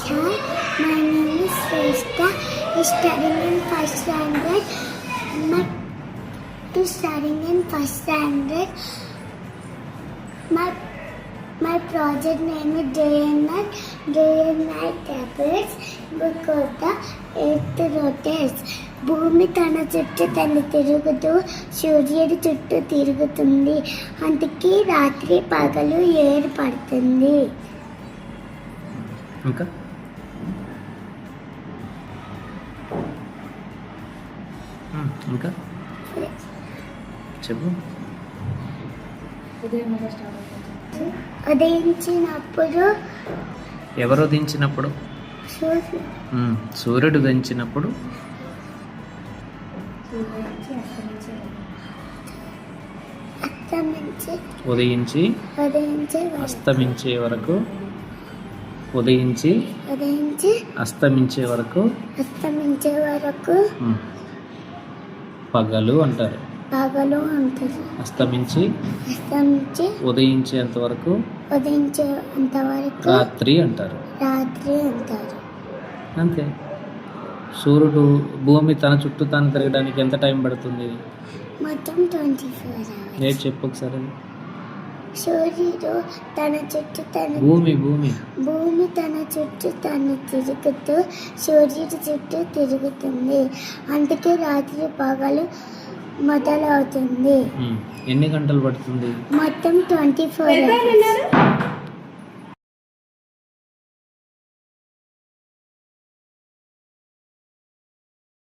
Hi, my name is Shrestha. Studying in first standard. Studying in first standard. My project name is Day and Night Tablets. Book of the Eighth Rotates. భూమి తన చుట్టూ తను తిరుగుతూ సూర్యుడి చుట్టూ తిరుగుతుంది. అందుకే రాత్రి పగలు ఏర్పడుతుంది. ఇంకా ఇంకా చెప్పు. ఉదయించినప్పుడు ఎవరు ఉదయించినప్పుడు? సూర్యుడు ఉదయించినప్పుడు ఉదయించి అస్తమించే వరకు అస్తమించే వరకు పగలు అంటారు. అస్తమించి ఉదయించేంత వరకు రాత్రి అంటారు. అంతే. సూర్యుడు భూమి తన చుట్టూ తాను తిరగడానికి ఎంత టైం పడుతుంది? మొత్తం 24 hours. నేను చెప్పు ఒకసారి. సూర్యుడు తన చుట్టూ భూమి తన చుట్టూ తను తిరుగుతూ సూర్యుడి చుట్టూ తిరుగుతుంది. అందుకే రాత్రి పగలు మొదలవుతుంది. ఎన్ని గంటలు పడుతుంది? మొత్తం 24 hours.